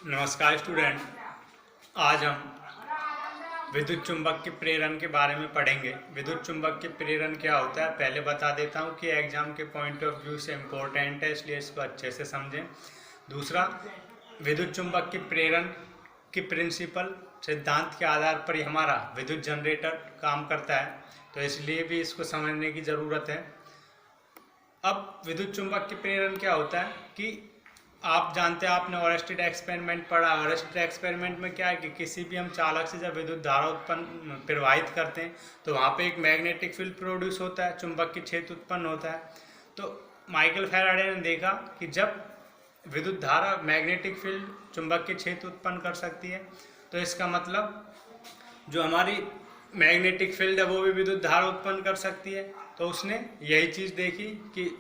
नमस्कार स्टूडेंट। आज हम विद्युत चुंबक के प्रेरण के बारे में पढ़ेंगे। विद्युत चुंबक के प्रेरण क्या होता है पहले बता देता हूँ कि एग्जाम के पॉइंट ऑफ व्यू से इम्पोर्टेंट है, इसलिए इसको अच्छे से समझें। दूसरा, विद्युत चुंबक के प्रेरण की प्रिंसिपल सिद्धांत के आधार पर ही हमारा विद्युत जनरेटर काम करता है, तो इसलिए भी इसको समझने की ज़रूरत है। अब विद्युत चुंबक के प्रेरण क्या होता है कि आप जानते हैं, आपने ओरेस्टेड एक्सपेरिमेंट पढ़ा। ओरेस्टेड एक्सपेरिमेंट में क्या है कि किसी भी हम चालक से जब विद्युत धारा उत्पन्न प्रवाहित करते हैं तो वहाँ पे एक मैग्नेटिक फील्ड प्रोड्यूस होता है, चुंबक की क्षेत्र उत्पन्न होता है। तो माइकल फैराडे ने देखा कि जब विद्युत धारा मैग्नेटिक फील्ड चुंबक के क्षेत्र उत्पन्न कर सकती है, तो इसका मतलब जो हमारी मैग्नेटिक फील्ड है वो भी विद्युत धारा उत्पन्न कर सकती है। तो उसने यही चीज़ देखी कि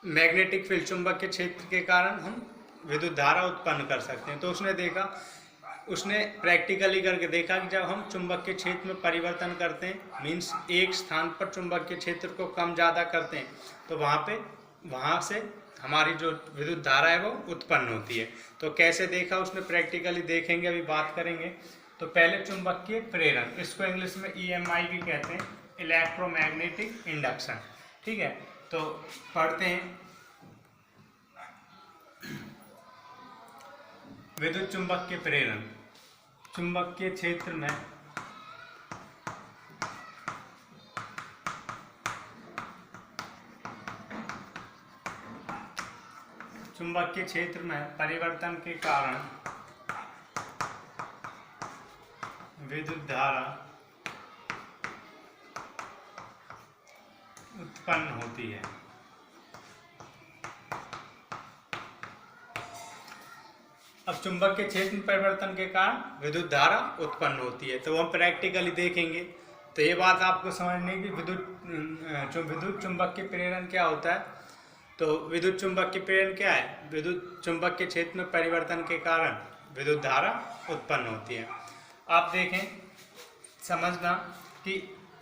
मैग्नेटिक फील्ड चुंबक के क्षेत्र के कारण हम विद्युत धारा उत्पन्न कर सकते हैं। तो उसने देखा, उसने प्रैक्टिकली करके देखा कि जब हम चुंबक के क्षेत्र में परिवर्तन करते हैं, मीन्स एक स्थान पर चुंबक के क्षेत्र को कम ज़्यादा करते हैं, तो वहाँ से हमारी जो विद्युत धारा है वो उत्पन्न होती है। तो कैसे देखा उसने प्रैक्टिकली देखेंगे, अभी बात करेंगे। तो पहले चुंबकीय प्रेरण, इसको इंग्लिश में EMI भी कहते हैं, इलेक्ट्रोमैग्नेटिक इंडक्शन। ठीक है, तो पढ़ते हैं। विद्युत चुंबक के प्रेरण, चुंबकीय क्षेत्र में चुंबकीय क्षेत्र में परिवर्तन के कारण विद्युत धारा उत्पन्न होती है। अब चुंबक के क्षेत्र में परिवर्तन के कारण विद्युत धारा उत्पन्न होती है, तो हम प्रैक्टिकली देखेंगे। तो ये बात आपको समझने की, विद्युत चुंबक के प्रेरण क्या होता है। तो विद्युत चुंबक के प्रेरण क्या है? विद्युत चुंबक के क्षेत्र में परिवर्तन के कारण विद्युत धारा उत्पन्न होती है। आप देखें, समझना कि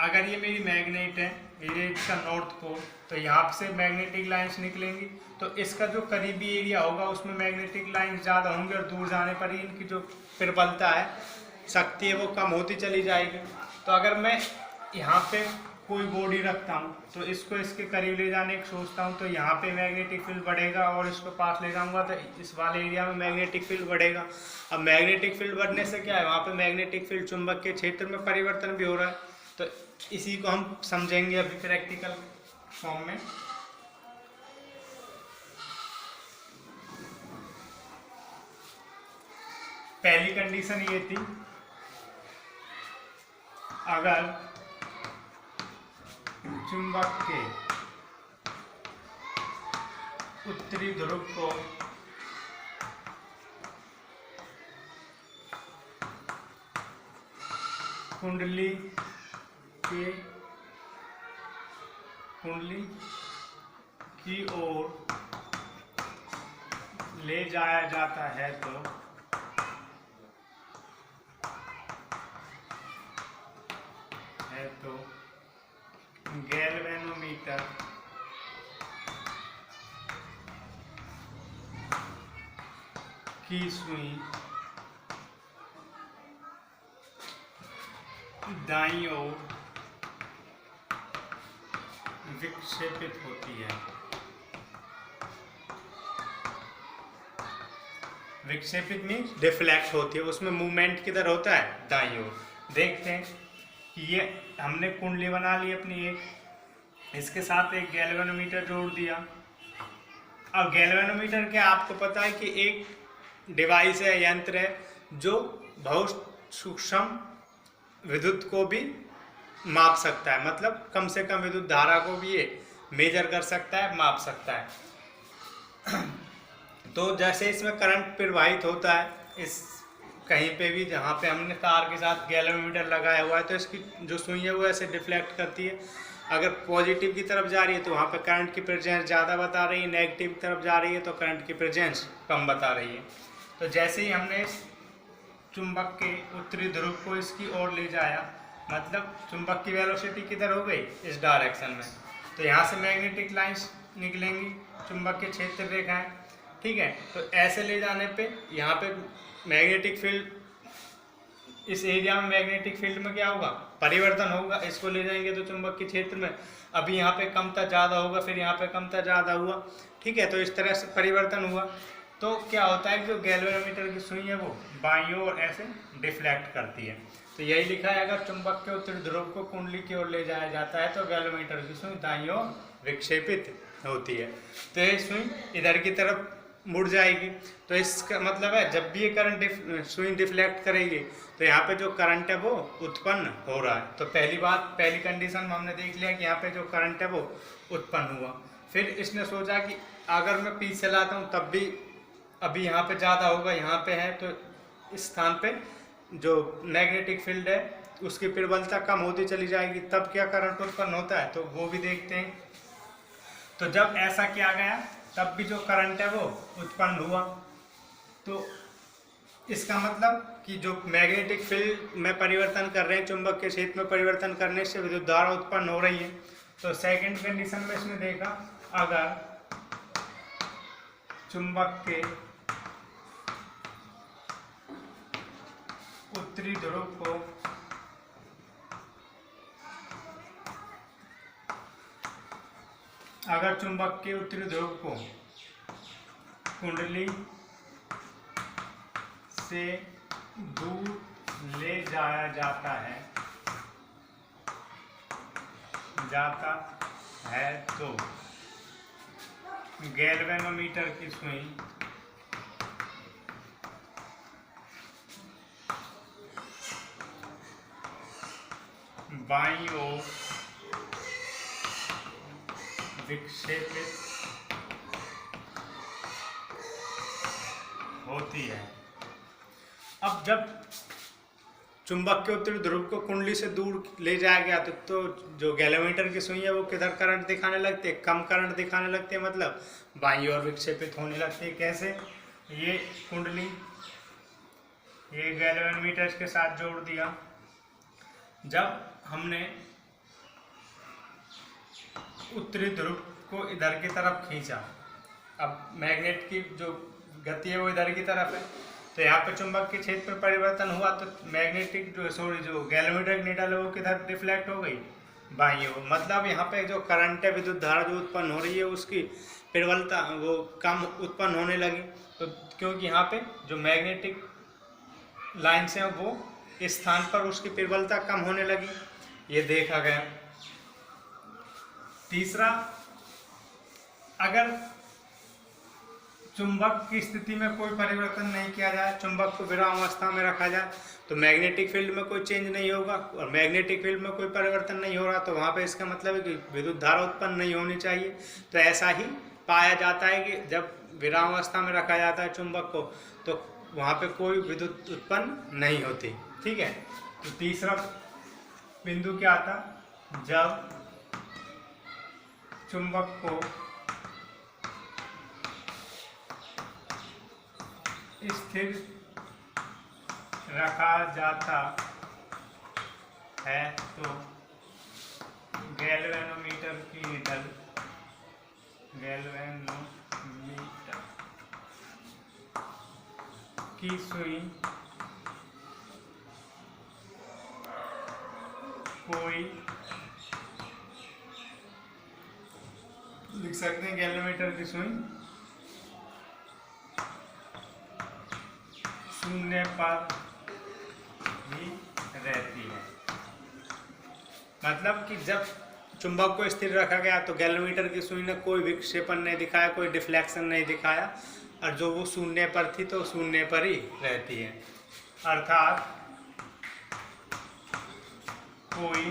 अगर ये मेरी मैग्नेट है, ये इसका नॉर्थ पोल, तो यहाँ से मैग्नेटिक लाइंस निकलेंगी, तो इसका जो करीबी एरिया होगा उसमें मैग्नेटिक लाइंस ज़्यादा होंगे, और दूर जाने पर ही इनकी जो प्रबलता है, शक्ति है, वो कम होती चली जाएगी। तो अगर मैं यहाँ पे कोई बॉडी रखता हूँ तो इसको इसके करीब ले जाने की सोचता हूँ, तो यहाँ पे मैग्नेटिक फील्ड बढ़ेगा, और इसको पास ले जाऊँगा तो इस वाले एरिया में मैग्नेटिक फील्ड बढ़ेगा। अब मैग्नेटिक फील्ड बढ़ने से क्या है, वहाँ पे मैग्नेटिक फील्ड चुंबक के क्षेत्र में परिवर्तन भी हो रहा है। तो इसी को हम समझेंगे अभी प्रैक्टिकल फॉर्म में। पहली कंडीशन ये थी, अगर चुंबक के उत्तरी ध्रुव को कुंडली की ओर ले जाया जाता है, तो गैल्वेनोमीटर की सुई दाईं ओर विक्षेपित होती है। विक्षेपित मीन्स डिफ्लेक्ट होती है, उसमें मूवमेंट किधर होता है, दाईं ओर। देखते हैं कि ये हमने कुंडली बना ली अपनी एक, इसके साथ एक गैल्वेनोमीटर जोड़ दिया। अब गैल्वेनोमीटर क्या, आपको पता है कि एक डिवाइस है, यंत्र है, जो बहुत सूक्ष्म विद्युत को भी माप सकता है, मतलब कम से कम विद्युत धारा को भी ये मेजर कर सकता है, माप सकता है। तो जैसे इसमें करंट प्रवाहित होता है, इस कहीं पे भी जहाँ पे हमने तार के साथ गैल्वेनोमीटर लगाया हुआ है, तो इसकी जो सुई है वो ऐसे डिफ्लेक्ट करती है। अगर पॉजिटिव की तरफ जा रही है तो वहाँ पे करंट की प्रेजेंस ज़्यादा बता रही है, नेगेटिव की तरफ जा रही है तो करंट की प्रेजेंस कम बता रही है। तो जैसे ही हमने इस चुंबक के उत्तरी ध्रुव को इसकी ओर ले जाया, मतलब चुंबक की वेलोसिटी किधर हो गई, इस डायरेक्शन में, तो यहाँ से मैग्नेटिक लाइंस निकलेंगी, चुंबक के क्षेत्र रेखाएं। ठीक है। तो ऐसे ले जाने पे यहाँ पे मैग्नेटिक फील्ड, इस एरिया में मैग्नेटिक फील्ड में क्या होगा, परिवर्तन होगा। इसको ले जाएंगे तो चुंबक के क्षेत्र में अभी यहाँ पे कम था ज़्यादा होगा, फिर यहाँ पे कम था ज़्यादा हुआ, ठीक है। तो इस तरह से परिवर्तन हुआ तो क्या होता है कि जो गैल्वेनोमीटर की सुई है वो बाईं ओर ऐसे डिफ्लेक्ट करती है। तो यही लिखा है, अगर चुंबक के उत्तरी ध्रुव को कुंडली की ओर ले जाया जाता है तो गैल्वेनोमीटर की सुई दाईं ओर विक्षेपित होती है। तो ये सुई इधर की तरफ मुड़ जाएगी। तो इसका मतलब है जब भी ये करंट सुई डिफ्लेक्ट करेगी तो यहाँ पे जो करंट है वो उत्पन्न हो रहा है। तो पहली बात, पहली कंडीशन में हमने देख लिया कि यहाँ पे जो करंट है वो उत्पन्न हुआ। फिर इसने सोचा कि अगर मैं पीछे चलाता हूँ तब भी अभी यहाँ पे ज़्यादा होगा, यहाँ पे है तो इस स्थान पे जो मैग्नेटिक फील्ड है उसकी प्रबलता कम होती चली जाएगी, तब क्या करंट उत्पन्न होता है तो वो भी देखते हैं। तो जब ऐसा किया गया तब भी जो करंट है वो उत्पन्न हुआ। तो इसका मतलब कि जो मैग्नेटिक फील्ड में परिवर्तन कर रहे हैं, चुंबक के क्षेत्र में परिवर्तन करने से विद्युत धारा उत्पन्न हो रही है। तो सेकंड कंडीशन में इसने देखा, अगर चुंबक के उत्तरी ध्रुव को अगर चुंबक के उत्तरी ध्रुव को कुंडली से दूर ले जाया जाता है तो गैल्वेनोमीटर की सुई बाईं ओर विक्षेपित होती है। अब जब चुंबक के उत्तरी ध्रुव को कुंडली से दूर ले जाया गया तो जो गैल्वेनोमीटर की सुई है वो किधर करंट दिखाने लगते हैं, कम करंट दिखाने लगते हैं, मतलब बाईं ओर विक्षेपित होने लगती है। कैसे, ये कुंडली ये गैल्वेनोमीटर के साथ जोड़ दिया। जब हमने उत्तरी ध्रुव को इधर की तरफ खींचा, अब मैग्नेट की जो गति है वो इधर की तरफ है, तो यहाँ पे चुंबक के क्षेत्र में परिवर्तन हुआ तो मैग्नेटिक जो गैल्वेनोमीटर की नीडल है वो किधर रिफ्लेक्ट हो गई, बाईं ओर। मतलब यहाँ पे जो करंट है, विद्युत धारा जो उत्पन्न हो रही है उसकी प्रबलता वो कम उत्पन्न होने लगी। तो क्योंकि यहाँ पे जो मैग्नेटिक लाइन्स हैं वो इस स्थान पर उसकी प्रबलता कम होने लगी, ये देखा गया। तीसरा, अगर चुंबक की स्थिति में कोई परिवर्तन नहीं किया जाए, चुंबक को विराम अवस्था में रखा जाए तो मैग्नेटिक फील्ड में कोई चेंज नहीं होगा, और मैग्नेटिक फील्ड में कोई परिवर्तन नहीं हो रहा तो वहाँ पे इसका मतलब है कि विद्युत धारा उत्पन्न नहीं होनी चाहिए। तो ऐसा ही पाया जाता है कि जब विराम अवस्था में रखा जाता है चुंबक को तो वहाँ पे कोई विद्युत उत्पन्न नहीं होती, ठीक है। तो तीसरा बिंदु क्या था, जब चुंबक को स्थिर रखा जाता है तो गैल्वेनोमीटर की नीडल की सुई कोई लिख सकते हैं, गैल्वेनोमीटर की सुई शून्य पर ही रहती है। मतलब कि जब चुंबक को स्थिर रखा गया तो गैल्वेनोमीटर की सुई ने कोई विक्षेपण नहीं दिखाया, कोई डिफ्लेक्शन नहीं दिखाया, और जो वो शून्य पर थी तो शून्य पर ही रहती है। अर्थात कोई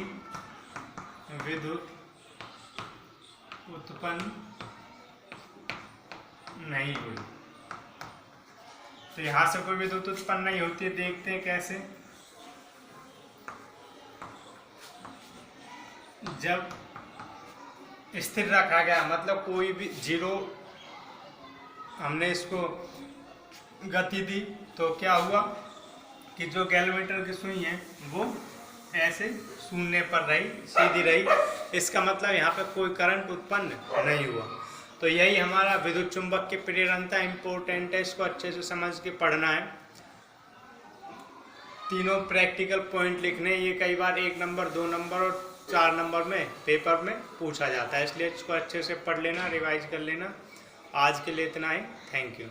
विद्युत उत्पन्न नहीं हुई। तो यहाँ से कोई विद्युत उत्पन्न नहीं होती है। देखते हैं कैसे, जब स्थिर रखा गया मतलब कोई भी जीरो, हमने इसको गति दी तो क्या हुआ कि जो गैल्वेनोमीटर की सुई है वो ऐसे शून्य पर रही, सीधी रही। इसका मतलब यहाँ पे कोई करंट उत्पन्न नहीं हुआ। तो यही हमारा विद्युत चुंबक के प्रेरण था, इम्पोर्टेंट है, इसको अच्छे से समझ के पढ़ना है। तीनों प्रैक्टिकल पॉइंट लिखने, ये कई बार 1 नंबर 2 नंबर और 4 नंबर में पेपर में पूछा जाता है, इसलिए इसको अच्छे से पढ़ लेना, रिवाइज कर लेना। आज के लिए इतना ही, थैंक यू।